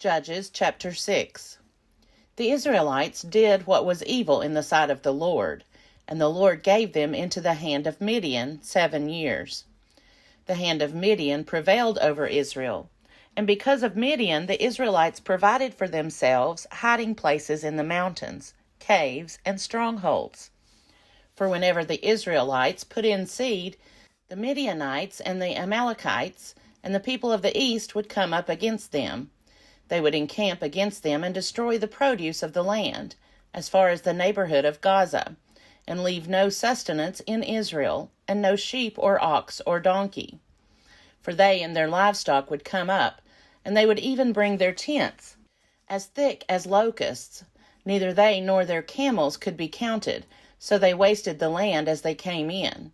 Judges chapter 6. The Israelites did what was evil in the sight of the Lord, and the Lord gave them into the hand of Midian 7 years. The hand of Midian prevailed over Israel, and because of Midian the Israelites provided for themselves hiding places in the mountains, caves, and strongholds. For whenever the Israelites put in seed, the Midianites and the Amalekites and the people of the east would come up against them. They would encamp against them and destroy the produce of the land, as far as the neighborhood of Gaza, and leave no sustenance in Israel, and no sheep or ox or donkey. For they and their livestock would come up, and they would even bring their tents, as thick as locusts. Neither they nor their camels could be counted, so they wasted the land as they came in.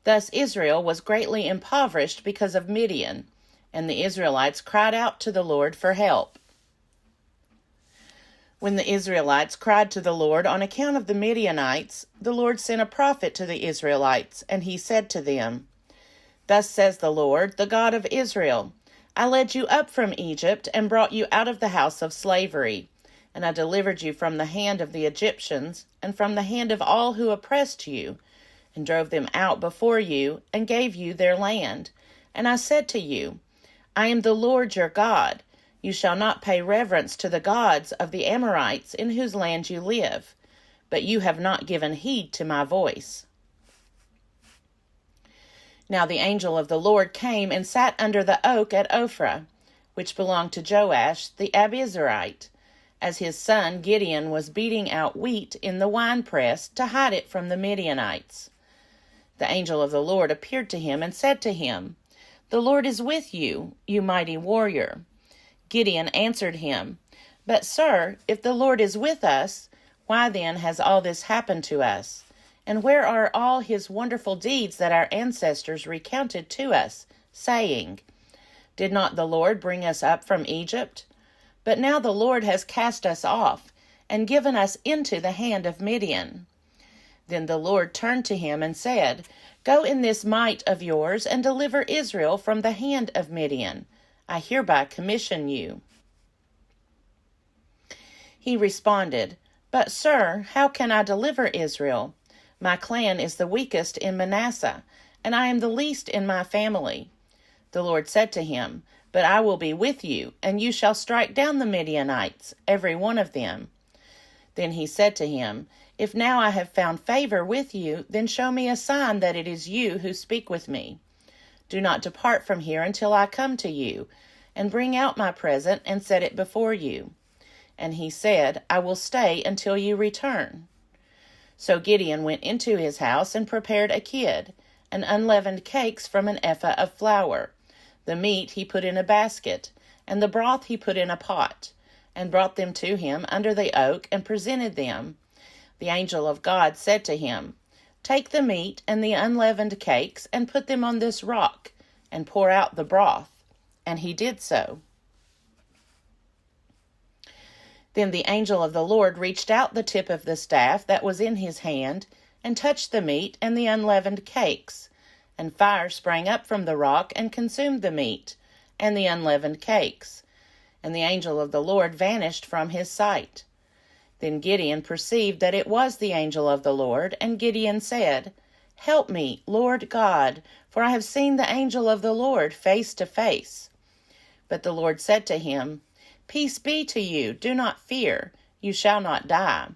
Thus Israel was greatly impoverished because of Midian, and the Israelites cried out to the Lord for help. When the Israelites cried to the Lord on account of the Midianites, the Lord sent a prophet to the Israelites, and he said to them, "Thus says the Lord, the God of Israel, I led you up from Egypt and brought you out of the house of slavery, and I delivered you from the hand of the Egyptians and from the hand of all who oppressed you, and drove them out before you and gave you their land. And I said to you, I am the Lord your God. You shall not pay reverence to the gods of the Amorites in whose land you live, but you have not given heed to my voice." Now the angel of the Lord came and sat under the oak at Ophrah, which belonged to Joash the Abiezrite, as his son Gideon was beating out wheat in the winepress to hide it from the Midianites. The angel of the Lord appeared to him and said to him, "The Lord is with you, you mighty warrior." Gideon answered him, "But, sir, if the Lord is with us, why then has all this happened to us? And where are all his wonderful deeds that our ancestors recounted to us, saying, 'Did not the Lord bring us up from Egypt?' But now the Lord has cast us off, and given us into the hand of Midian." Then the Lord turned to him and said, "Go in this might of yours and deliver Israel from the hand of Midian. I hereby commission you." He responded, "But, sir, how can I deliver Israel? My clan is the weakest in Manasseh, and I am the least in my family." The Lord said to him, "But I will be with you, and you shall strike down the Midianites, every one of them." Then he said to him, "If now I have found favor with you, then show me a sign that it is you who speak with me. Do not depart from here until I come to you, and bring out my present and set it before you." And he said, "I will stay until you return." So Gideon went into his house and prepared a kid, and unleavened cakes from an ephah of flour. The meat he put in a basket, and the broth he put in a pot, and brought them to him under the oak and presented them. The angel of God said to him, "Take the meat and the unleavened cakes and put them on this rock, and pour out the broth." And he did so. Then the angel of the Lord reached out the tip of the staff that was in his hand, and touched the meat and the unleavened cakes. And fire sprang up from the rock and consumed the meat and the unleavened cakes. And the angel of the Lord vanished from his sight. Then Gideon perceived that it was the angel of the Lord, and Gideon said, "Help me, Lord God, for I have seen the angel of the Lord face to face." But the Lord said to him, "Peace be to you, do not fear, you shall not die."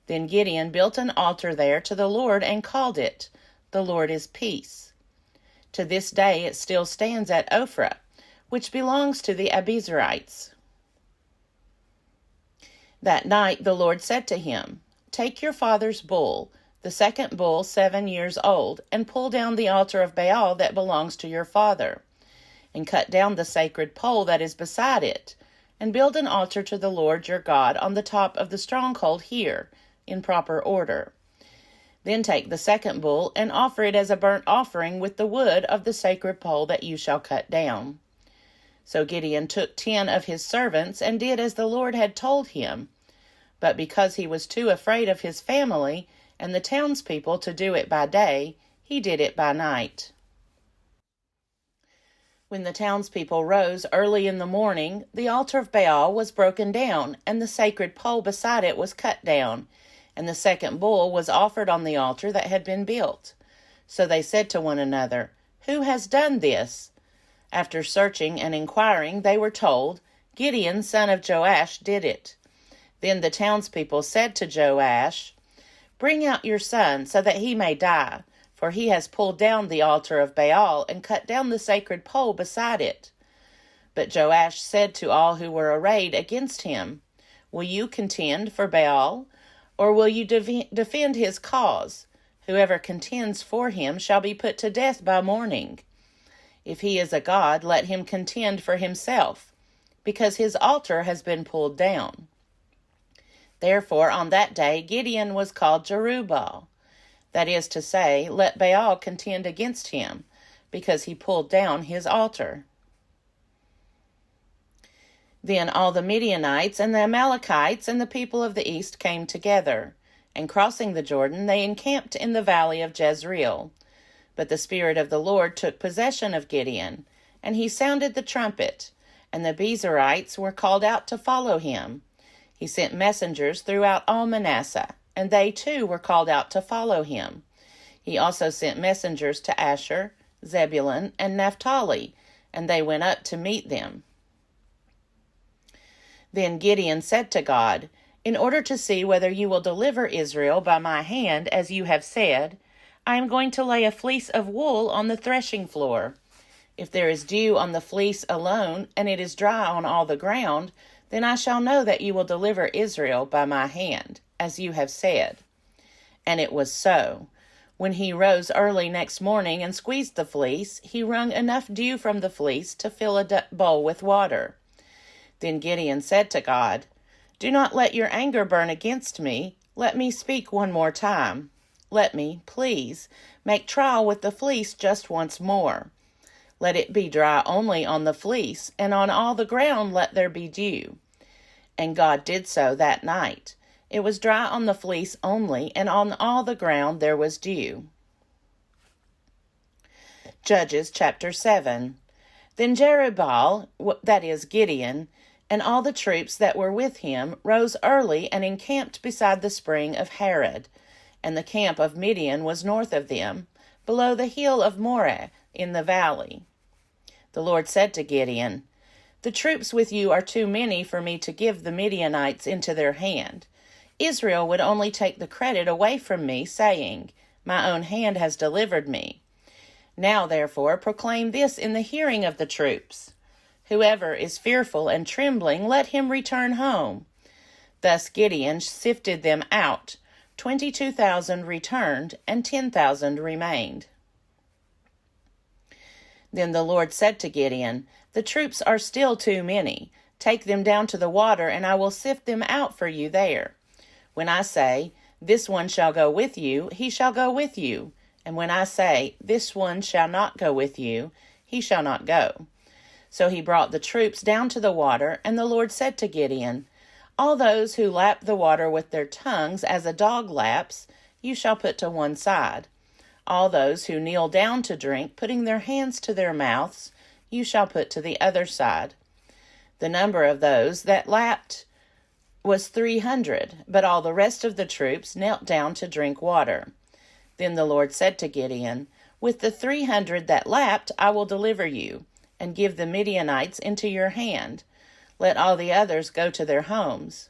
Then Gideon built an altar there to the Lord and called it, "The Lord is Peace." To this day it still stands at Ophrah, which belongs to the Abiezrites. That night the Lord said to him, "Take your father's bull, the second bull 7 years old, and pull down the altar of Baal that belongs to your father, and cut down the sacred pole that is beside it, and build an altar to the Lord your God on the top of the stronghold here, in proper order. Then take the second bull and offer it as a burnt offering with the wood of the sacred pole that you shall cut down." So Gideon took 10 of his servants and did as the Lord had told him. But because he was too afraid of his family and the townspeople to do it by day, he did it by night. When the townspeople rose early in the morning, the altar of Baal was broken down, and the sacred pole beside it was cut down, and the second bull was offered on the altar that had been built. So they said to one another, "Who has done this?" After searching and inquiring, they were told, "Gideon, son of Joash, did it." Then the townspeople said to Joash, "Bring out your son, so that he may die, for he has pulled down the altar of Baal and cut down the sacred pole beside it." But Joash said to all who were arrayed against him, "Will you contend for Baal, or will you defend his cause? Whoever contends for him shall be put to death by morning. If he is a god, let him contend for himself, because his altar has been pulled down." Therefore on that day Gideon was called Jerubbaal, that is to say, let Baal contend against him, because he pulled down his altar. Then all the Midianites and the Amalekites and the people of the east came together, and crossing the Jordan they encamped in the valley of Jezreel. But the Spirit of the Lord took possession of Gideon, and he sounded the trumpet, and the Bezerites were called out to follow him. He sent messengers throughout all Manasseh, and they too were called out to follow him. He also sent messengers to Asher, Zebulun, and Naphtali, and they went up to meet them. Then Gideon said to God, "In order to see whether you will deliver Israel by my hand, as you have said, I am going to lay a fleece of wool on the threshing floor. If there is dew on the fleece alone, and it is dry on all the ground, then I shall know that you will deliver Israel by my hand, as you have said." And it was so. When he rose early next morning and squeezed the fleece, he wrung enough dew from the fleece to fill a bowl with water. Then Gideon said to God, "Do not let your anger burn against me. Let me speak one more time. Let me, please, make trial with the fleece just once more. Let it be dry only on the fleece, and on all the ground let there be dew." And God did so that night. It was dry on the fleece only, and on all the ground there was dew. Judges chapter 7. Then Jerubbaal, that is Gideon, and all the troops that were with him rose early and encamped beside the spring of Harod, and the camp of Midian was north of them, below the hill of Moreh in the valley. The Lord said to Gideon, "The troops with you are too many for me to give the Midianites into their hand. Israel would only take the credit away from me, saying, 'My own hand has delivered me.' Now, therefore, proclaim this in the hearing of the troops. Whoever is fearful and trembling, let him return home." Thus Gideon sifted them out. 22,000 returned, and 10,000 remained. Then the Lord said to Gideon, "The troops are still too many. Take them down to the water, and I will sift them out for you there. When I say, 'This one shall go with you,' he shall go with you. And when I say, 'This one shall not go with you,' he shall not go." So he brought the troops down to the water, and the Lord said to Gideon, "All those who lap the water with their tongues as a dog laps, you shall put to one side. All those who kneel down to drink, putting their hands to their mouths, you shall put to the other side." The number of those that lapped was 300, but all the rest of the troops knelt down to drink water. Then the Lord said to Gideon, "With the 300 that lapped I will deliver you, and give the Midianites into your hand. Let all the others go to their homes."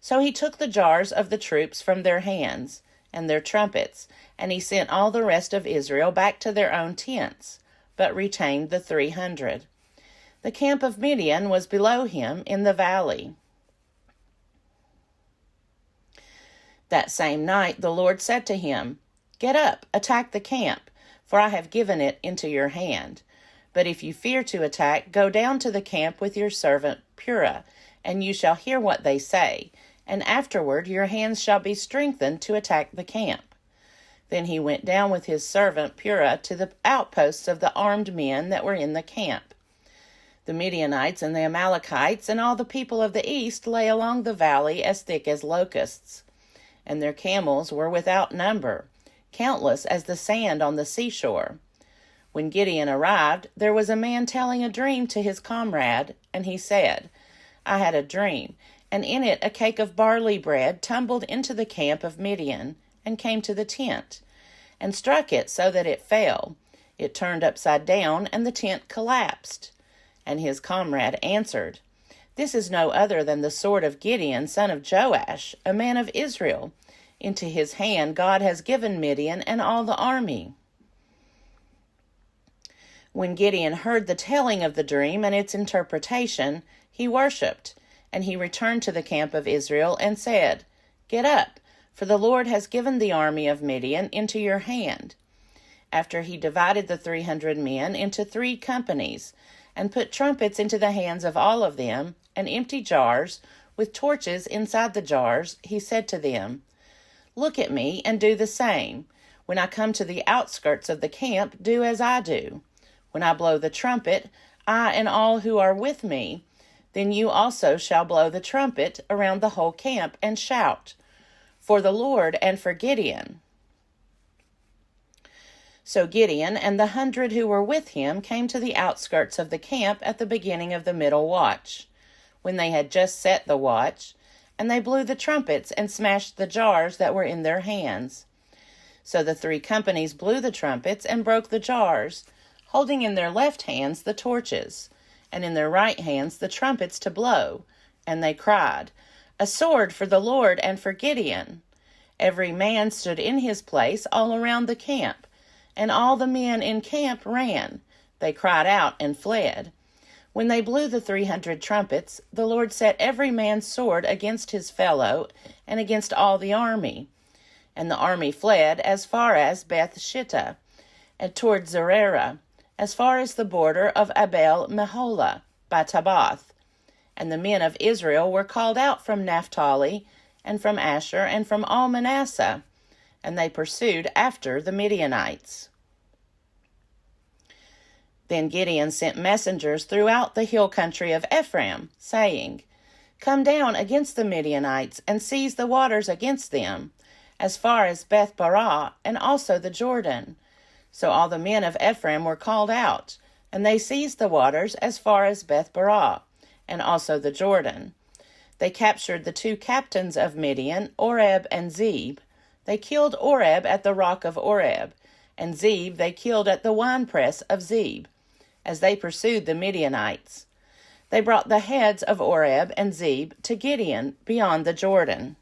So he took the jars of the troops from their hands, and their trumpets, and he sent all the rest of Israel back to their own tents, but retained the 300. The camp of Midian was below him in the valley. That same night the Lord said to him, "Get up, attack the camp, for I have given it into your hand. But if you fear to attack, go down to the camp with your servant Purah, and you shall hear what they say, and afterward your hands shall be strengthened to attack the camp." Then he went down with his servant Purah to the outposts of the armed men that were in the camp. The Midianites and the Amalekites and all the people of the east lay along the valley as thick as locusts, and their camels were without number, countless as the sand on the seashore. When Gideon arrived, there was a man telling a dream to his comrade, and he said, I had a dream, and in it a cake of barley bread tumbled into the camp of Midian, and came to the tent, and struck it so that it fell. It turned upside down, and the tent collapsed. And his comrade answered, This is no other than the sword of Gideon, son of Joash, a man of Israel. Into his hand God has given Midian and all the army. When Gideon heard the telling of the dream and its interpretation, he worshipped, and he returned to the camp of Israel and said, Get up, for the Lord has given the army of Midian into your hand. After he divided the 300 men into 3 companies, and put trumpets into the hands of all of them, and empty jars, with torches inside the jars, he said to them, Look at me and do the same. When I come to the outskirts of the camp, do as I do. When I blow the trumpet, I and all who are with me, then you also shall blow the trumpet around the whole camp and shout, For the Lord and for Gideon. So Gideon and the 100 who were with him came to the outskirts of the camp at the beginning of the middle watch, when they had just set the watch, and they blew the trumpets and smashed the jars that were in their hands. So the 3 companies blew the trumpets and broke the jars, holding in their left hands the torches, and in their right hands the trumpets to blow. And they cried, A sword for the Lord and for Gideon. Every man stood in his place all around the camp, and all the men in camp ran. They cried out and fled. When they blew the 300 trumpets, the Lord set every man's sword against his fellow and against all the army. And the army fled as far as Beth-shittah, and toward Zererah, as far as the border of Abel-meholah by Tabbath. And the men of Israel were called out from Naphtali, and from Asher, and from all Manasseh, and they pursued after the Midianites. Then Gideon sent messengers throughout the hill country of Ephraim, saying, Come down against the Midianites, and seize the waters against them, as far as Beth-barah, and also the Jordan. So all the men of Ephraim were called out, and they seized the waters as far as Beth-barah, and also the Jordan. They captured the 2 captains of Midian, Oreb and Zeb. They killed Oreb at the rock of Oreb, and Zeb they killed at the winepress of Zeb, as they pursued the Midianites. They brought the heads of Oreb and Zeb to Gideon beyond the Jordan.